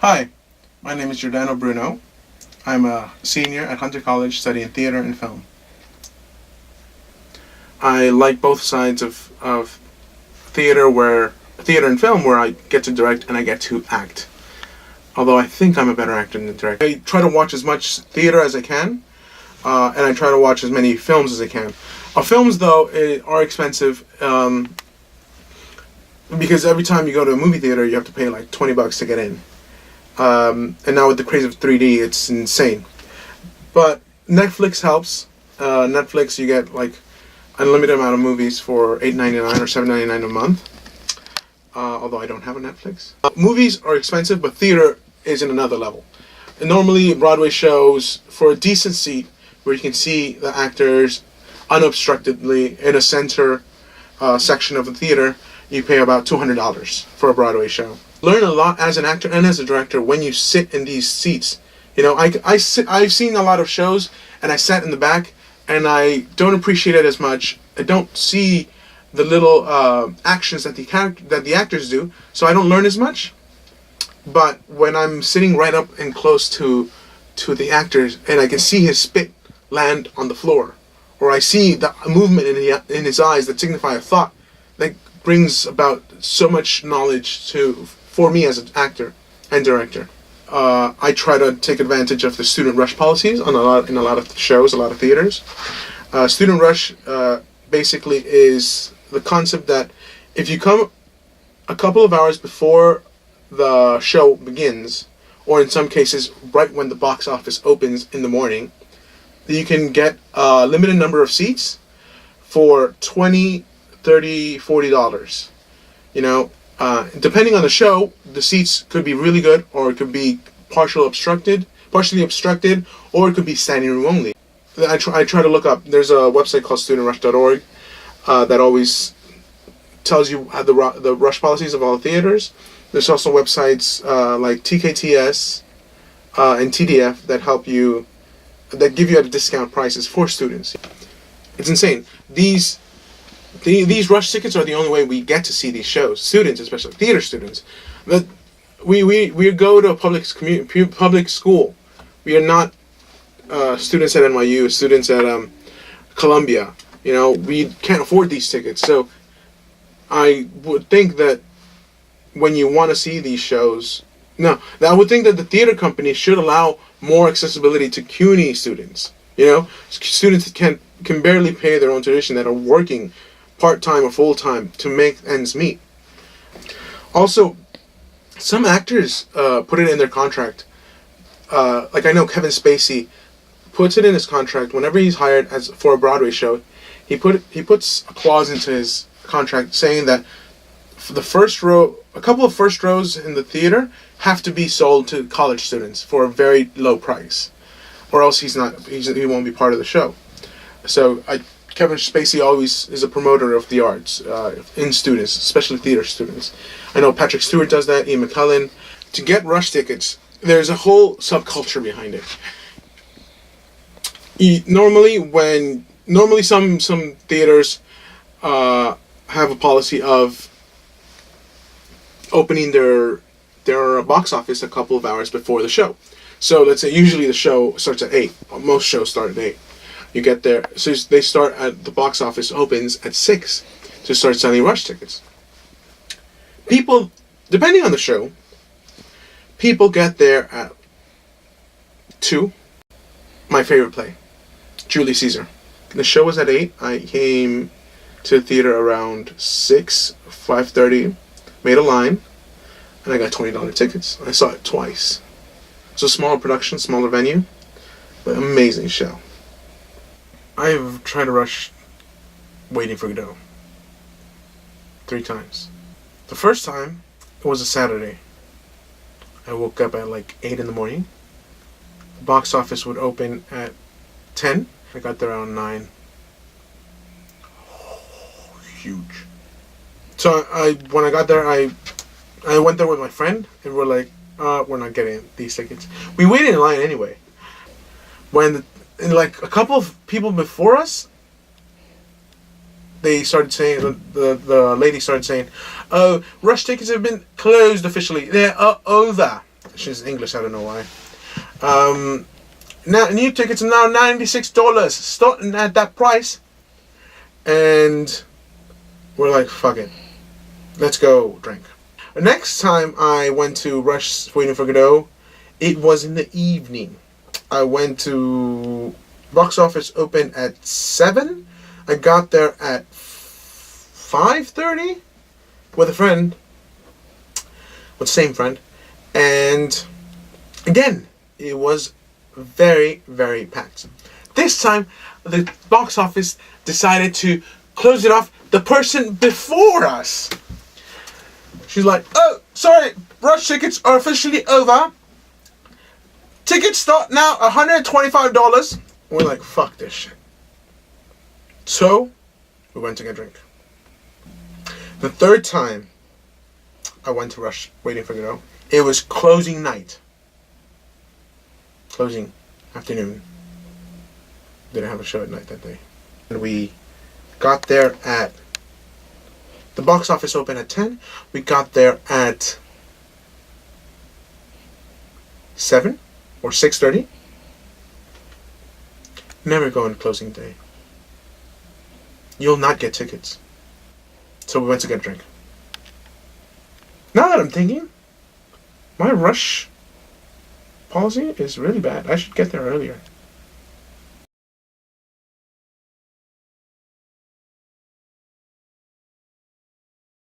Hi, my name is Giordano Bruno. I'm a senior at Hunter College studying theater and film. I like both sides of theater and film where I get to direct and I get to act. Although I think I'm a better actor than director. I try to watch as much theater as I can, and I try to watch as many films as I can. Films, though, are expensive because every time you go to a movie theater, you have to pay like $20 to get in. And now with the craze of 3D, it's insane. But Netflix helps. Netflix, you get like unlimited amount of movies for $8.99 or $7.99 a month. Although I don't have a Netflix. Movies are expensive, but theater is in another level. And normally, Broadway shows, for a decent seat where you can see the actors unobstructedly in a center section of the theater, you pay about $200 for a Broadway show. Learn a lot as an actor and as a director when you sit in these seats. You know, I've seen a lot of shows and I sat in the back and I don't appreciate it as much. I don't see the little actions that the actors do, so I don't learn as much. But when I'm sitting right up and close to the actors and I can see his spit land on the floor, or I see the movement in his eyes that signify a thought, that brings about so much knowledge for me as an actor and director. I try to take advantage of the student rush policies in a lot of shows, a lot of theaters. Student rush basically is the concept that if you come a couple of hours before the show begins, or in some cases right when the box office opens in the morning, you can get a limited number of seats for $20, $30, $40. You know, depending on the show, the seats could be really good, or it could be partially obstructed, or it could be standing room only. I try to look up. There's a website called studentrush.org that always tells you the rush policies of all theaters. There's also websites like TKTS and TDF that give you at discount prices for students. It's insane. These rush tickets are the only way we get to see these shows. Students, especially theater students, that we go to a public school. We are not students at NYU, students at Columbia. You know, we can't afford these tickets. So I would think that when you want to see these shows, I would think that the theater company should allow more accessibility to CUNY students. You know, students that can barely pay their own tuition, that are working part-time or full-time to make ends meet. Also, some actors put it in their contract. Like I know Kevin Spacey puts it in his contract whenever he's hired for a Broadway show. He puts a clause into his contract saying that for a couple of first rows in the theater have to be sold to college students for a very low price, or else he won't be part of the show. So Kevin Spacey always is a promoter of the arts in students, especially theater students. I know Patrick Stewart does that, Ian McKellen. To get rush tickets, there's a whole subculture behind it. Normally some theaters have a policy of opening their box office a couple of hours before the show. So let's say usually the show starts at 8. Most shows start at 8. You get there, so they start at the box office opens at 6 to start selling rush tickets. People, depending on the show, people get there at 2. My favorite play, Julius Caesar. The show was at 8. I came to the theater around 6, 5:30, made a line, and I got $20 tickets. I saw it twice. It's a smaller production, smaller venue, but amazing show. I've tried to rush Waiting for Godot 3 times. The first time, it was a Saturday. I woke up at like 8 in the morning. The box office would open at 10. I got there around 9. Oh, huge. So when I got there, I went there with my friend, and we're like, we're not getting these tickets. We waited in line anyway. Like a couple of people before us, they started saying, the lady started saying, "Oh, rush tickets have been closed officially. They're over." She's English. I don't know why. Now new tickets are now $96, starting at that price, and we're like, fuck it, let's go drink. The next time I went to Rush Waiting for Godot, it was in the evening. I went to box office open at 7. I got there at 5:30 with a friend, with the same friend, and again, it was very, very packed. This time, the box office decided to close it off. The person before us, she's like, "Oh, sorry, Rush tickets are officially over. Tickets start now, $125. We're like, fuck this shit. So, we went to get a drink. The third time I went to Rush Waiting for Godot, it was closing night. Closing afternoon. Didn't have a show at night that day. And we got there at... The box office opened at 10. We got there at 7 or 6:30. Never go on closing day. You'll not get tickets. So we went to get a drink. Now that I'm thinking, my Rush policy is really bad. I should get there earlier.